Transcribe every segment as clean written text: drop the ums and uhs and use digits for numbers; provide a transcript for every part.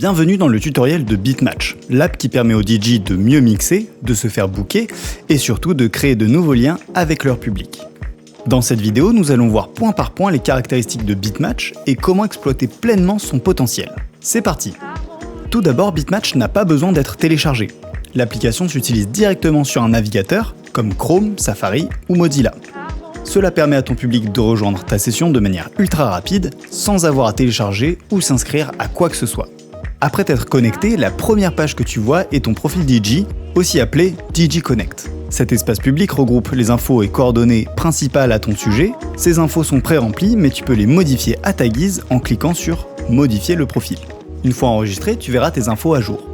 Bienvenue dans le tutoriel de Beatmatch, l'app qui permet aux DJ de mieux mixer, de se faire booker et surtout de créer de nouveaux liens avec leur public. Dans cette vidéo, nous allons voir point par point les caractéristiques de Beatmatch et comment exploiter pleinement son potentiel. C'est parti! Tout d'abord, Beatmatch n'a pas besoin d'être téléchargé. L'application s'utilise directement sur un navigateur comme Chrome, Safari ou Mozilla. Cela permet à ton public de rejoindre ta session de manière ultra rapide, sans avoir à télécharger ou s'inscrire à quoi que ce soit. Après t'être connecté, la première page que tu vois est ton profil DJ, aussi appelé DJ Connect. Cet espace public regroupe les infos et coordonnées principales à ton sujet. Ces infos sont pré-remplies, mais tu peux les modifier à ta guise en cliquant sur « Modifier le profil ». Une fois enregistré, tu verras tes infos à jour.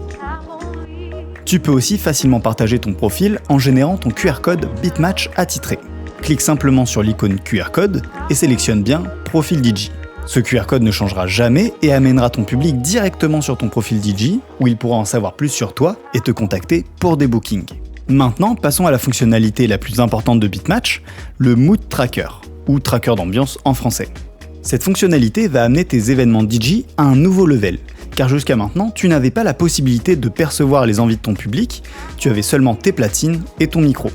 Tu peux aussi facilement partager ton profil en générant ton QR code Beatmatch attitré. Clique simplement sur l'icône QR code et sélectionne bien « Profil DJ ». Ce QR code ne changera jamais et amènera ton public directement sur ton profil DJ où il pourra en savoir plus sur toi et te contacter pour des bookings. Maintenant, passons à la fonctionnalité la plus importante de Beatmatch, le Mood Tracker, ou tracker d'ambiance en français. Cette fonctionnalité va amener tes événements DJ à un nouveau level, car jusqu'à maintenant, tu n'avais pas la possibilité de percevoir les envies de ton public, tu avais seulement tes platines et ton micro.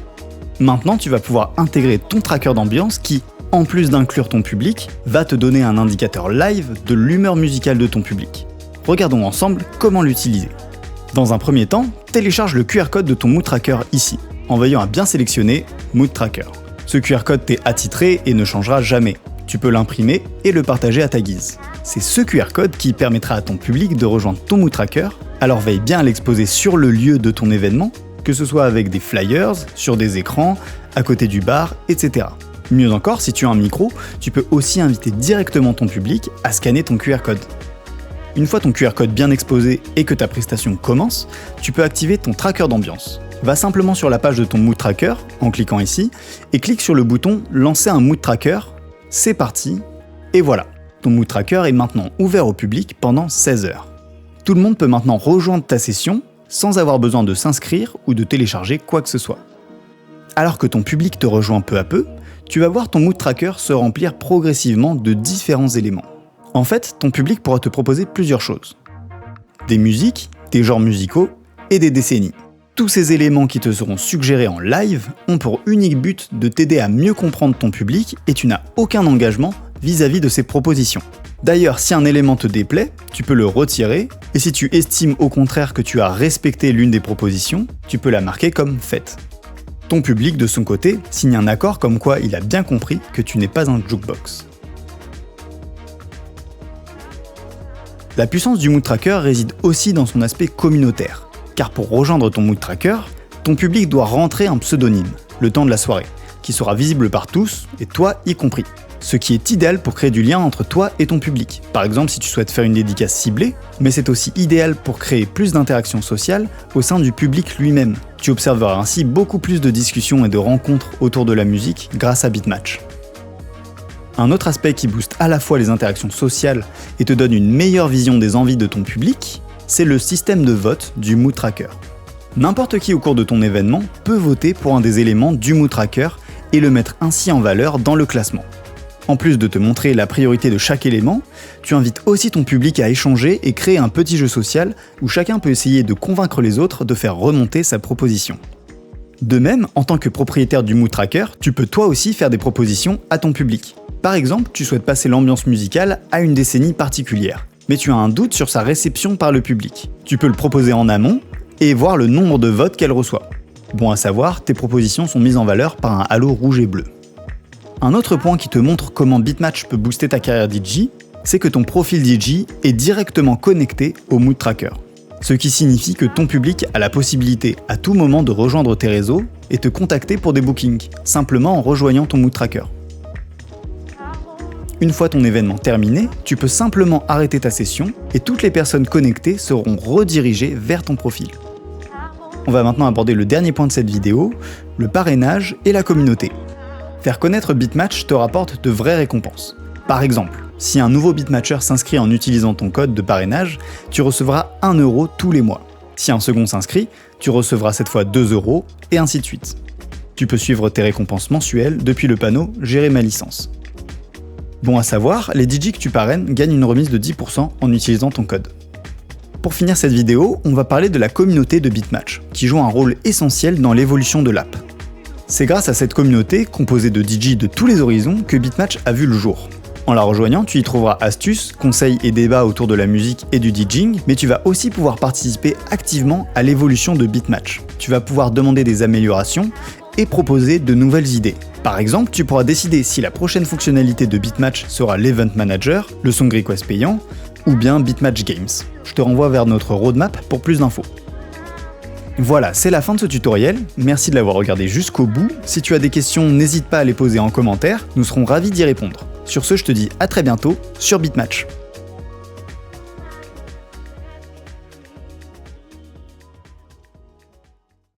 Maintenant, tu vas pouvoir intégrer ton tracker d'ambiance qui, en plus d'inclure ton public, va te donner un indicateur live de l'humeur musicale de ton public. Regardons ensemble comment l'utiliser. Dans un premier temps, télécharge le QR code de ton Mood Tracker ici, en veillant à bien sélectionner Mood Tracker. Ce QR code t'est attitré et ne changera jamais. Tu peux l'imprimer et le partager à ta guise. C'est ce QR code qui permettra à ton public de rejoindre ton Mood Tracker, alors veille bien à l'exposer sur le lieu de ton événement, que ce soit avec des flyers, sur des écrans, à côté du bar, etc. Mieux encore, si tu as un micro, tu peux aussi inviter directement ton public à scanner ton QR code. Une fois ton QR code bien exposé et que ta prestation commence, tu peux activer ton tracker d'ambiance. Va simplement sur la page de ton Mood Tracker, en cliquant ici, et clique sur le bouton « Lancer un Mood Tracker ». C'est parti, et voilà, ton Mood Tracker est maintenant ouvert au public pendant 16 heures. Tout le monde peut maintenant rejoindre ta session sans avoir besoin de s'inscrire ou de télécharger quoi que ce soit. Alors que ton public te rejoint peu à peu, tu vas voir ton Mood Tracker se remplir progressivement de différents éléments. En fait, ton public pourra te proposer plusieurs choses. Des musiques, des genres musicaux et des décennies. Tous ces éléments qui te seront suggérés en live ont pour unique but de t'aider à mieux comprendre ton public et tu n'as aucun engagement vis-à-vis de ces propositions. D'ailleurs, si un élément te déplaît, tu peux le retirer et si tu estimes au contraire que tu as respecté l'une des propositions, tu peux la marquer comme faite. Ton public, de son côté, signe un accord comme quoi il a bien compris que tu n'es pas un jukebox. La puissance du Mood Tracker réside aussi dans son aspect communautaire, car pour rejoindre ton Mood Tracker, ton public doit rentrer un pseudonyme, le temps de la soirée, qui sera visible par tous, et toi y compris. Ce qui est idéal pour créer du lien entre toi et ton public. Par exemple, si tu souhaites faire une dédicace ciblée, mais c'est aussi idéal pour créer plus d'interactions sociales au sein du public lui-même. Tu observeras ainsi beaucoup plus de discussions et de rencontres autour de la musique grâce à Beatmatch. Un autre aspect qui booste à la fois les interactions sociales et te donne une meilleure vision des envies de ton public, c'est le système de vote du Mood Tracker. N'importe qui au cours de ton événement peut voter pour un des éléments du Mood Tracker et le mettre ainsi en valeur dans le classement. En plus de te montrer la priorité de chaque élément, tu invites aussi ton public à échanger et créer un petit jeu social où chacun peut essayer de convaincre les autres de faire remonter sa proposition. De même, en tant que propriétaire du Mood Tracker, tu peux toi aussi faire des propositions à ton public. Par exemple, tu souhaites passer l'ambiance musicale à une décennie particulière, mais tu as un doute sur sa réception par le public. Tu peux le proposer en amont et voir le nombre de votes qu'elle reçoit. Bon à savoir, tes propositions sont mises en valeur par un halo rouge et bleu. Un autre point qui te montre comment Beatmatch peut booster ta carrière DJ, c'est que ton profil DJ est directement connecté au Mood Tracker. Ce qui signifie que ton public a la possibilité à tout moment de rejoindre tes réseaux et te contacter pour des bookings, simplement en rejoignant ton Mood Tracker. Une fois ton événement terminé, tu peux simplement arrêter ta session et toutes les personnes connectées seront redirigées vers ton profil. On va maintenant aborder le dernier point de cette vidéo, le parrainage et la communauté. Faire connaître Beatmatch te rapporte de vraies récompenses. Par exemple, si un nouveau Beatmatcher s'inscrit en utilisant ton code de parrainage, tu recevras 1 € tous les mois. Si un second s'inscrit, tu recevras cette fois 2 € et ainsi de suite. Tu peux suivre tes récompenses mensuelles depuis le panneau « Gérer ma licence ». Bon à savoir, les DJ que tu parraines gagnent une remise de 10% en utilisant ton code. Pour finir cette vidéo, on va parler de la communauté de Bitmatch, qui joue un rôle essentiel dans l'évolution de l'app. C'est grâce à cette communauté, composée de DJ de tous les horizons, que Bitmatch a vu le jour. En la rejoignant, tu y trouveras astuces, conseils et débats autour de la musique et du DJing, mais tu vas aussi pouvoir participer activement à l'évolution de Bitmatch. Tu vas pouvoir demander des améliorations et proposer de nouvelles idées. Par exemple, tu pourras décider si la prochaine fonctionnalité de Bitmatch sera l'Event Manager, le Song Request payant, ou bien Bitmatch Games. Je te renvoie vers notre roadmap pour plus d'infos. Voilà, c'est la fin de ce tutoriel, merci de l'avoir regardé jusqu'au bout. Si tu as des questions, n'hésite pas à les poser en commentaire, nous serons ravis d'y répondre. Sur ce, je te dis à très bientôt sur Bitmatch.